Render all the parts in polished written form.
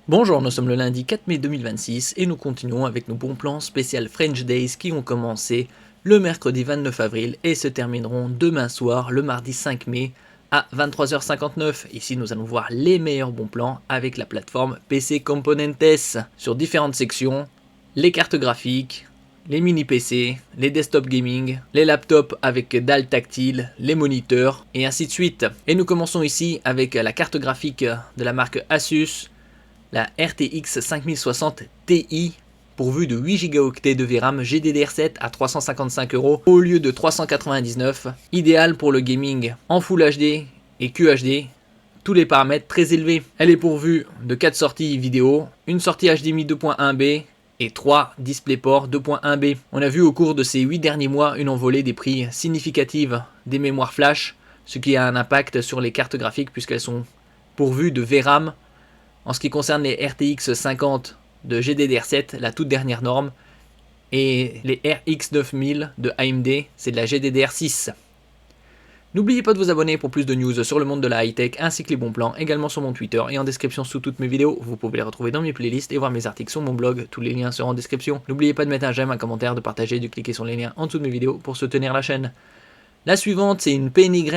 Bonjour, nous sommes le lundi 4 mai 2026 et nous continuons avec nos bons plans spécial French Days qui ont commencé le mercredi 29 avril et se termineront demain soir, le mardi 5 mai à 23h59. Ici, nous allons voir les meilleurs bons plans avec la plateforme PC Componentes sur différentes sections, les cartes graphiques, les mini PC, les desktop gaming, les laptops avec dalle tactile, les moniteurs et ainsi de suite. Et nous commençons ici avec la carte graphique de la marque Asus, la RTX 5060 Ti, pourvue de 8 Go de VRAM GDDR7 à 355€ au lieu de 399, idéal pour le gaming en Full HD et QHD, tous les paramètres très élevés. Elle est pourvue de 4 sorties vidéo, une sortie HDMI 2.1b et 3 DisplayPort 2.1b. On a vu au cours de ces 8 derniers mois une envolée des prix significative des mémoires flash, ce qui a un impact sur les cartes graphiques puisqu'elles sont pourvues de VRAM. En ce qui concerne les RTX 50 de GDDR7, la toute dernière norme, et les RX 9000 de AMD, c'est de la GDDR6. N'oubliez pas de vous abonner pour plus de news sur le monde de la high-tech ainsi que les bons plans, également sur mon Twitter et en description sous toutes mes vidéos. Vous pouvez les retrouver dans mes playlists et voir mes articles sur mon blog, tous les liens seront en description. N'oubliez pas de mettre un j'aime, un commentaire, de partager, de cliquer sur les liens en dessous de mes vidéos pour soutenir la chaîne. La suivante, c'est une PNY,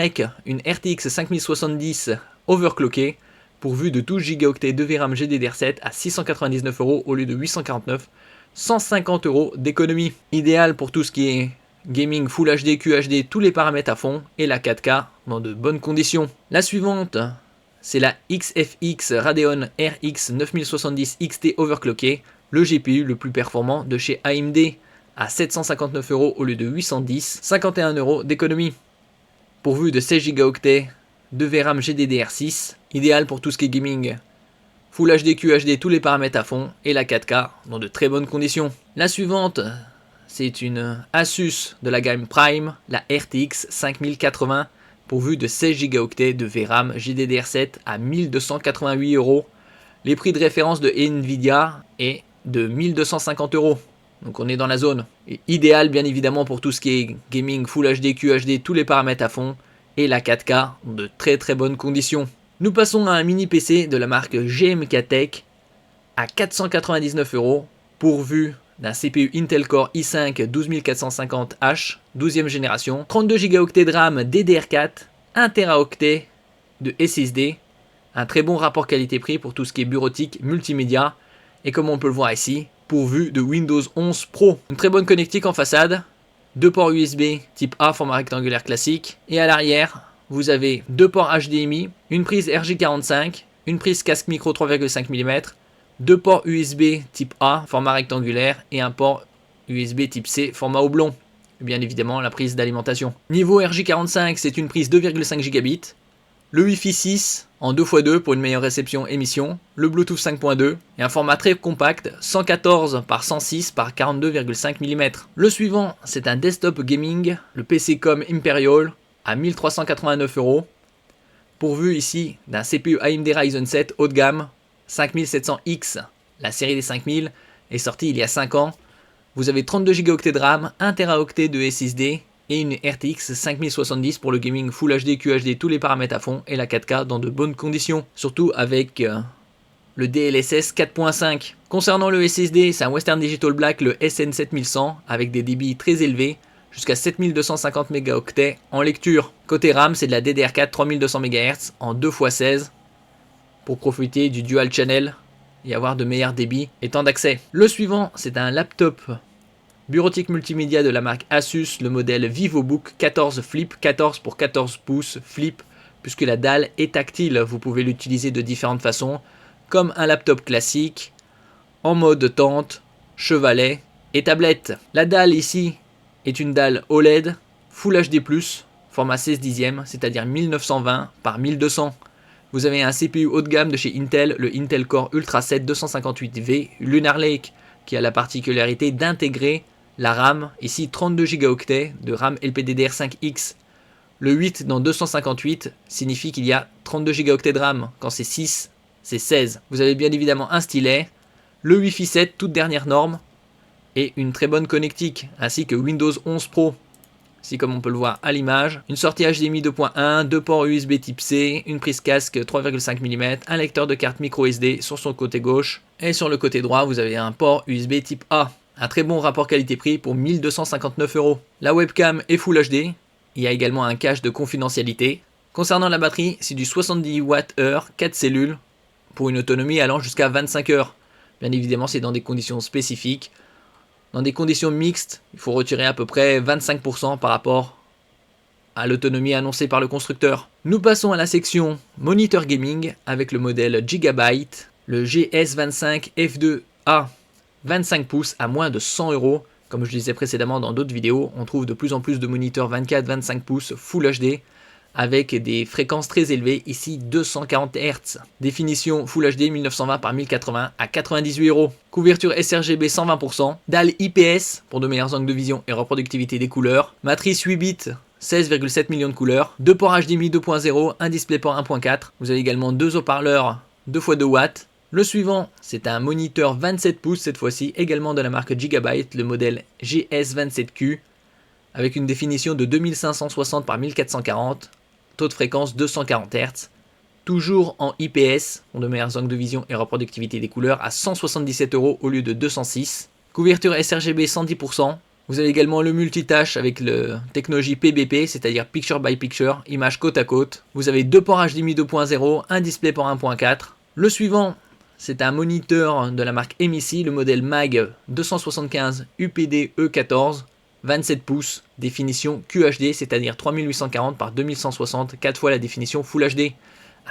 une RTX 5070 overclockée, pourvu de 12 Go de VRAM GDDR7 à 699€ au lieu de 849, 150€ d'économie. Idéal pour tout ce qui est gaming Full HD, QHD, tous les paramètres à fond et la 4K dans de bonnes conditions. La suivante, c'est la XFX Radeon RX 9070 XT overclocké, le GPU le plus performant de chez AMD à 759€ au lieu de 810, 51€ d'économie. Pourvu de 16 Go de VRAM GDDR6, idéal pour tout ce qui est gaming Full HD, QHD, tous les paramètres à fond et la 4K dans de très bonnes conditions. La suivante, c'est une Asus de la gamme Prime, la RTX 5080, pourvue de 16 Go de VRAM GDDR7 à 1288€. Les prix de référence de Nvidia est de 1250€. Donc on est dans la zone. Et idéal bien évidemment pour tout ce qui est gaming Full HD, QHD, tous les paramètres à fond et la 4K de très très bonnes conditions. Nous passons à un mini PC de la marque GMK Tech à 499€, pourvu d'un CPU Intel Core i5 12450H 12e génération, 32 Go de RAM DDR4, 1 Teraoctet de SSD, un très bon rapport qualité-prix pour tout ce qui est bureautique, multimédia, et comme on peut le voir ici, pourvu de Windows 11 Pro. Une très bonne connectique en façade, 2 ports USB type A format rectangulaire classique, et à l'arrière, vous avez 2 ports HDMI, une prise RJ45, une prise casque micro 3,5 mm, 2 ports USB type A format rectangulaire et un port USB type C format oblong. Et bien évidemment la prise d'alimentation. Niveau RJ45, c'est une prise 2,5 Gigabits, le Wi-Fi 6 en 2x2 pour une meilleure réception émission, le Bluetooth 5.2 et un format très compact 114 par 106 par 42,5 mm. Le suivant, c'est un desktop gaming, le PC-Com Imperial à 1389€, pourvu ici d'un CPU AMD Ryzen 7 haut de gamme 5700X. La série des 5000 est sortie il y a 5 ans. Vous avez 32 Go de RAM, 1 Teraoctet de SSD et une RTX 5070 pour le gaming Full HD, QHD, tous les paramètres à fond et la 4K dans de bonnes conditions. Surtout avec le DLSS 4.5. Concernant le SSD, c'est un Western Digital Black, le SN7100, avec des débits très élevés, jusqu'à 7250 mégaoctets en lecture. Côté RAM, c'est de la DDR4 3200 MHz en 2x16 pour profiter du dual channel et avoir de meilleurs débits et temps d'accès. Le suivant, c'est un laptop bureautique multimédia de la marque Asus, le modèle VivoBook 14 Flip, 14 pour 14 pouces Flip, puisque la dalle est tactile. Vous pouvez l'utiliser de différentes façons, comme un laptop classique, en mode tente, chevalet et tablette. La dalle ici est une dalle OLED Full HD+, format 16 dixièmes, c'est-à-dire 1920 par 1200. Vous avez un CPU haut de gamme de chez Intel, le Intel Core Ultra 7 258V Lunar Lake, qui a la particularité d'intégrer la RAM, ici 32 Go de RAM LPDDR5X. Le 8 dans 258 signifie qu'il y a 32 Go de RAM. Quand c'est 6, c'est 16. Vous avez bien évidemment un stylet, le Wi-Fi 7 toute dernière norme et une très bonne connectique, ainsi que Windows 11 Pro. ici comme on peut le voir à l'image, une sortie HDMI 2.1, deux ports USB type C, une prise casque 3,5 mm, un lecteur de carte micro SD sur son côté gauche, et sur le côté droit vous avez un port USB type A. Un très bon rapport qualité-prix pour 1259 €. La webcam est Full HD, il y a également un cache de confidentialité. Concernant la batterie, c'est du 70 Wh, 4 cellules, pour une autonomie allant jusqu'à 25 heures. Bien évidemment c'est dans des conditions spécifiques. Dans des conditions mixtes, il faut retirer à peu près 25% par rapport à l'autonomie annoncée par le constructeur. Nous passons à la section Moniteur Gaming avec le modèle Gigabyte, le GS25 F2A 25 pouces à moins de 100 €. Comme je disais précédemment dans d'autres vidéos, on trouve de plus en plus de moniteurs 24-25 pouces Full HD avec des fréquences très élevées, ici 240 Hz. Définition Full HD 1920 par 1080 à 98 €. Couverture sRGB 120%, dalle IPS pour de meilleurs angles de vision et reproductivité des couleurs, matrice 8 bits, 16,7 millions de couleurs, deux ports HDMI 2.0, un DisplayPort 1.4, vous avez également deux haut-parleurs 2x2 watts. Le suivant, c'est un moniteur 27 pouces cette fois-ci, également de la marque Gigabyte, le modèle GS27Q, avec une définition de 2560 par 1440, taux de fréquence 240 Hz, toujours en IPS, pour de meilleurs angles de vision et reproductivité des couleurs, à 177 € au lieu de 206. Couverture sRGB 110%. Vous avez également le multitâche avec la technologie PBP, c'est-à-dire Picture by Picture, image côte à côte. Vous avez deux ports HDMI 2.0, un DisplayPort 1.4. Le suivant, c'est un moniteur de la marque MIC, le modèle MAG 275 UPD E14. 27 pouces, définition QHD, c'est-à-dire 3840 par 2160, 4 fois la définition Full HD,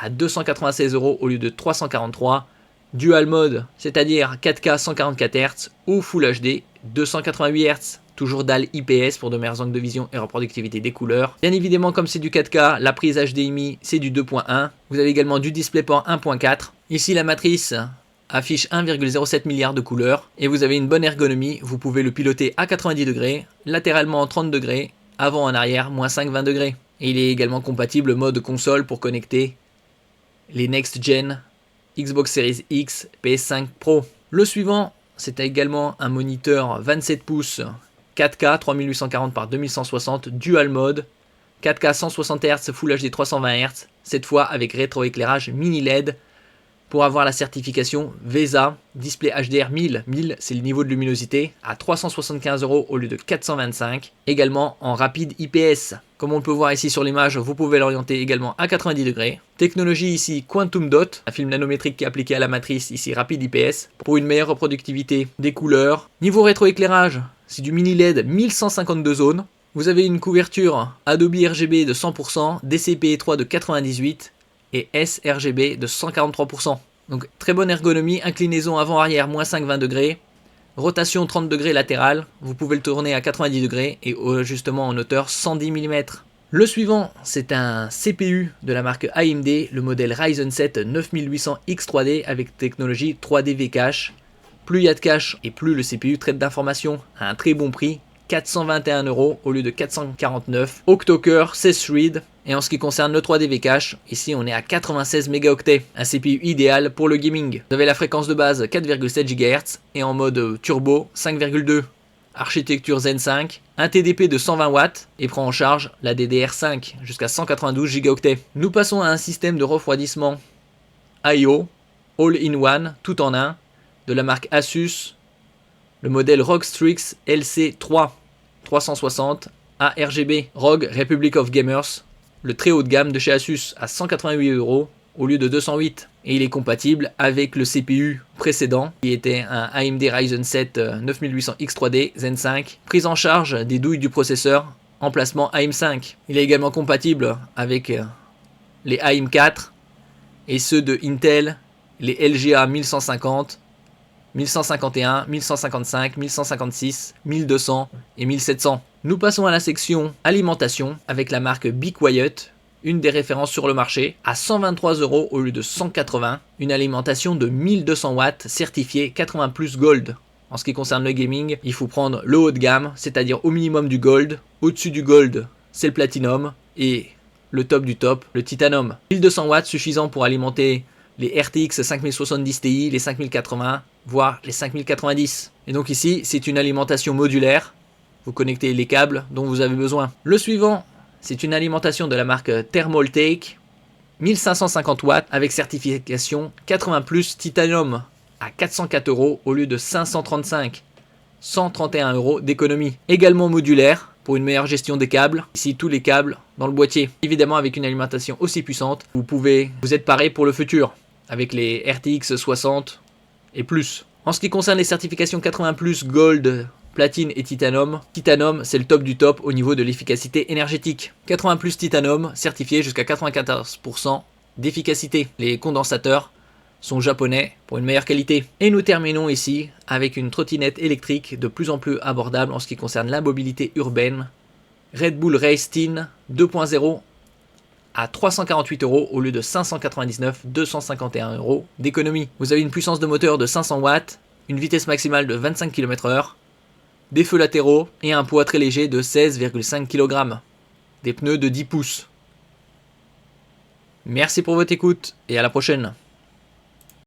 à 296 € au lieu de 343. Dual mode, c'est-à-dire 4K 144 Hz ou Full HD 288 Hz. Toujours dalle IPS pour de meilleurs angles de vision et reproductivité des couleurs. Bien évidemment, comme c'est du 4K, la prise HDMI c'est du 2.1. Vous avez également du DisplayPort 1.4. Ici la matrice affiche 1,07 milliard de couleurs et vous avez une bonne ergonomie, vous pouvez le piloter à 90 degrés, latéralement 30 degrés, avant en arrière, moins 5, 20 degrés. Et il est également compatible mode console pour connecter les Next Gen, Xbox Series X, PS5 Pro. Le suivant, c'est également un moniteur 27 pouces 4K 3840 par 2160 Dual Mode, 4K 160 Hz Full HD 320 Hz, cette fois avec rétroéclairage mini LED, pour avoir la certification VESA Display HDR 1000. 1000 c'est le niveau de luminosité, à 375 € au lieu de 425. Également en rapide IPS. Comme on peut voir ici sur l'image, vous pouvez l'orienter également à 90 degrés. Technologie ici Quantum Dot, un film nanométrique qui est appliqué à la matrice, ici rapide IPS, pour une meilleure reproductivité des couleurs. Niveau rétroéclairage, c'est du mini LED 1152 zones. Vous avez une couverture Adobe RGB de 100%, DCP-3 de 98%, et sRGB de 143%. Donc très bonne ergonomie, inclinaison avant-arrière moins 5, 20 degrés, rotation 30 degrés latérale, vous pouvez le tourner à 90 degrés et ajustement en hauteur 110 mm. Le suivant, c'est un CPU de la marque AMD, le modèle Ryzen 7 9800X3D avec technologie 3D V-Cache. Plus il y a de cache et plus le CPU traite d'informations à un très bon prix, 421 € au lieu de 449. Octo-cœur, 16 threads. Et en ce qui concerne le 3D V-Cache, ici on est à 96 mégaoctets, un CPU idéal pour le gaming. Vous avez la fréquence de base 4,7 GHz et en mode turbo 5,2. Architecture Zen 5, un TDP de 120 watts et prend en charge la DDR5 jusqu'à 192 Go. Nous passons à un système de refroidissement I/O All-in-One, tout en un, de la marque Asus, le modèle ROG Strix LC3 360 ARGB, ROG Republic of Gamers, le très haut de gamme de chez Asus à 188 € au lieu de 208. Et il est compatible avec le CPU précédent qui était un AMD Ryzen 7 9800X3D Zen 5. Prise en charge des douilles du processeur, emplacement AM5. Il est également compatible avec les AM4 et ceux de Intel, les LGA 1150, 1151, 1155, 1156, 1200 et 1700. Nous passons à la section alimentation avec la marque Be Quiet, une des références sur le marché, à 123 € au lieu de 180. Une alimentation de 1200 watts certifiée 80 plus Gold. En ce qui concerne le gaming, il faut prendre le haut de gamme, c'est-à-dire au minimum du Gold. Au-dessus du Gold, c'est le Platinum et le top du top, le Titanium. 1200 watts suffisant pour alimenter les RTX 5070 Ti, les 5080, voire les 5090. Et donc ici, c'est une alimentation modulaire vous connectez les câbles dont vous avez besoin. Le suivant, c'est une alimentation de la marque Thermaltake, 1550 watts avec certification 80+ titanium à 404 € au lieu de 535, 131 € d'économie. Également modulaire pour une meilleure gestion des câbles. Ici tous les câbles dans le boîtier. Évidemment avec une alimentation aussi puissante, vous êtes paré pour le futur avec les RTX 60 et plus. En ce qui concerne les certifications 80+, Gold, Platine et Titanium, c'est le top du top au niveau de l'efficacité énergétique. 80+ Titanium certifié jusqu'à 94% d'efficacité. Les condensateurs sont japonais pour une meilleure qualité. Et nous terminons ici avec une trottinette électrique de plus en plus abordable en ce qui concerne la mobilité urbaine. Red Bull Race Teen 2.0 à 348 € au lieu de 599, 251 € d'économie. Vous avez une puissance de moteur de 500 watts, une vitesse maximale de 25 km/h, des feux latéraux et un poids très léger de 16,5 kg. Des pneus de 10 pouces. Merci pour votre écoute et à la prochaine.